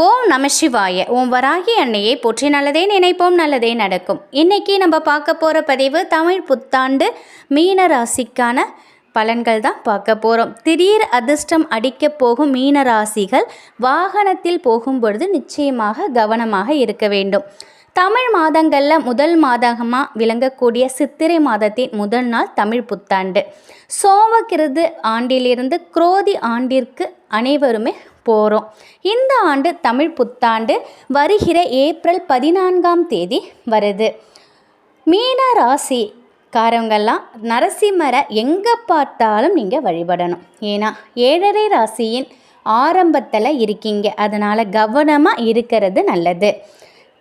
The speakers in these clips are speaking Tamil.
ஓம் நம சிவாய. ஓம் வராகி அன்னையை போற்றி நல்லதே நினைப்போம், நல்லதே நடக்கும். இன்றைக்கி நம்ம பார்க்க போகிற பதிவு தமிழ் புத்தாண்டு மீன ராசிக்கான பலன்கள் தான் பார்க்க போகிறோம். திடீர் அதிர்ஷ்டம் அடிக்க போகும் மீன ராசிகள் வாகனத்தில் போகும்பொழுது நிச்சயமாக கவனமாக இருக்க வேண்டும். தமிழ் மாதங்களில் முதல் மாதமாக விளங்கக்கூடிய சித்திரை மாதத்தின் முதல் நாள் தமிழ் புத்தாண்டு. சோமகிருது ஆண்டிலிருந்து குரோதி ஆண்டிற்கு அனைவருமே போகிறோம். இந்த ஆண்டு தமிழ் புத்தாண்டு வருகிற ஏப்ரல் 14ஆம் தேதி வருது. மீன ராசிக்காரங்கெல்லாம் நரசிம்மரை எங்கே பார்த்தாலும் நீங்கள் வழிபடணும். ஏன்னா 7.5 ராசியின் ஆரம்பத்தில் இருக்கீங்க. அதனால் கவனமாக இருக்கிறது நல்லது.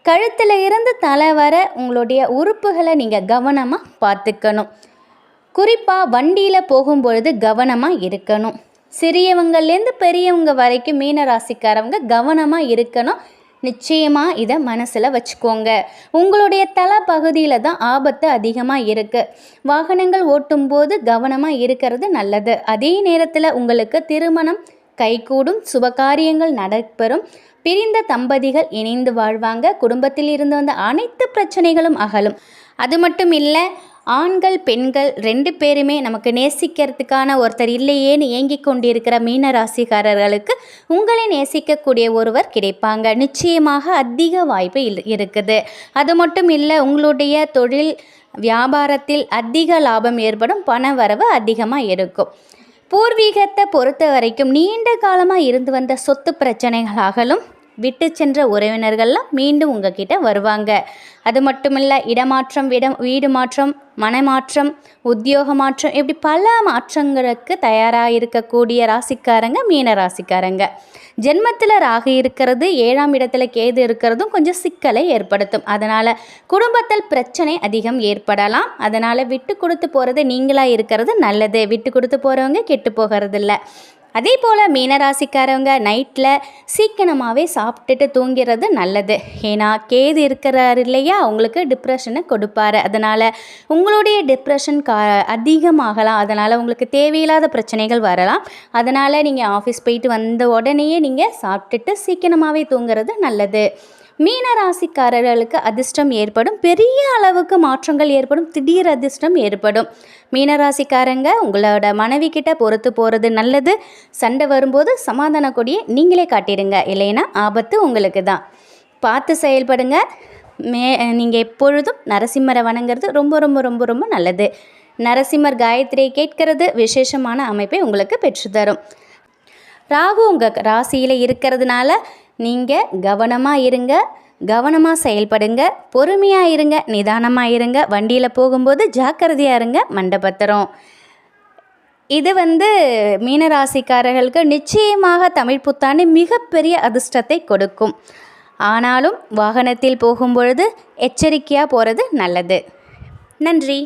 கழுத்தில் இருந்து தலை வர உங்களுடைய உறுப்புகளை நீங்கள் கவனமாக பார்த்துக்கணும். குறிப்பாக வண்டியில் போகும்பொழுது கவனமாக இருக்கணும். சிறியவங்கள்லேருந்து பெரியவங்க வரைக்கும் மீன ராசிக்காரவங்க கவனமாக இருக்கணும். நிச்சயமாக இதை மனசில் வச்சுக்கோங்க. உங்களுடைய தலை பகுதியில் தான் ஆபத்து அதிகமாக இருக்குது. வாகனங்கள் ஓட்டும்போது கவனமாக இருக்கிறது நல்லது. அதே நேரத்தில் உங்களுக்கு திருமணம் கைகூடும், சுபகாரியங்கள் நடைபெறும், பிரிந்த தம்பதிகள் இணைந்து வாழ்வாங்க, குடும்பத்தில் இருந்து வந்த அனைத்து பிரச்சனைகளும் அகலும். அது மட்டும் இல்லை, ஆண்கள் பெண்கள் 2 பேருமே நமக்கு நேசிக்கிறதுக்கான ஒருத்தர் இல்லையேன்னு ஏங்கி கொண்டிருக்கிற மீன ராசிக்காரர்களுக்கு உங்களை நேசிக்கக்கூடிய ஒருவர் கிடைப்பாங்க. நிச்சயமாக அதிக வாய்ப்பு இருக்குது. அது மட்டும் இல்லை, உங்களுடைய தொழில் வியாபாரத்தில் அதிக லாபம் ஏற்படும், பண வரவு அதிகமாக இருக்கும். பூர்வீகத்தை பொறுத்த வரைக்கும் நீண்ட காலமாக இருந்து வந்த சொத்து பிரச்சனைகளாகலும் விட்டு சென்ற உறவினர்கள்லாம் மீண்டும் உங்ககிட்ட வருவாங்க. அது மட்டும் இல்லை, இடமாற்றம், வீடு மாற்றம், மனமாற்றம், உத்தியோக மாற்றம், இப்படி பல மாற்றங்களுக்கு தயாராக இருக்கக்கூடிய ராசிக்காரங்க மீன ராசிக்காரங்க. ஜென்மத்தில் ராகு இருக்கிறது, 7ஆம் இடத்துல கேது இருக்கிறதும் கொஞ்சம் சிக்கலை ஏற்படுத்தும். அதனால் குடும்பத்தில் பிரச்சனை அதிகம் ஏற்படலாம். அதனால் விட்டு கொடுத்து போகிறது நீங்களாக இருக்கிறது நல்லது. விட்டு கொடுத்து போகிறவங்க கெட்டு போகிறதில்ல. அதே போல் மீனராசிக்காரவங்க நைட்டில் சீக்கிரமாகவே சாப்பிட்டுட்டு தூங்கிறது நல்லது. ஏன்னா கேது இருக்கிறார் இல்லையா, உங்களுக்கு டிப்ரெஷனை கொடுப்பார். அதனால் உங்களுடைய டிப்ரெஷன் அதிகமாகலாம். அதனால் உங்களுக்கு தேவையில்லாத பிரச்சனைகள் வரலாம். அதனால் நீங்கள் ஆஃபீஸ் போயிட்டு வந்த உடனேயே நீங்கள் சாப்பிட்டுட்டு சீக்கிரமாகவே தூங்குறது நல்லது. மீன ராசிக்காரர்களுக்கு அதிர்ஷ்டம் ஏற்படும், பெரிய அளவுக்கு மாற்றங்கள் ஏற்படும், திடீர் அதிர்ஷ்டம் ஏற்படும். மீனராசிக்காரங்க உங்களோட மனைவி கிட்ட பொறுத்து போகிறது நல்லது. சண்டை வரும்போது சமாதான கொடியை நீங்களே காட்டிடுங்க, இல்லைன்னா ஆபத்து உங்களுக்கு தான். பார்த்து செயல்படுங்க. நீங்கள் எப்பொழுதும் நரசிம்மரை வணங்குறது ரொம்ப ரொம்ப ரொம்ப ரொம்ப நல்லது. நரசிம்மர் காயத்ரியை கேட்கிறது விசேஷமான அமைப்பை உங்களுக்கு பெற்றுத்தரும். ராகு உங்கள் ராசியில் இருக்கிறதுனால நீங்கள் கவனமாக இருங்க, கவனமாக செயல்படுங்க, பொறுமையாக இருங்க, நிதானமாக இருங்க. வண்டியில் போகும்போது ஜாக்கிரதையாக இருங்க, மண்டபத்திரம். இது மீனராசிக்காரர்களுக்கு நிச்சயமாக தமிழ் புத்தாண்டு மிகப்பெரிய அதிர்ஷ்டத்தை கொடுக்கும். ஆனாலும் வாகனத்தில் போகும்பொழுது எச்சரிக்கையாக போகிறது நல்லது. நன்றி.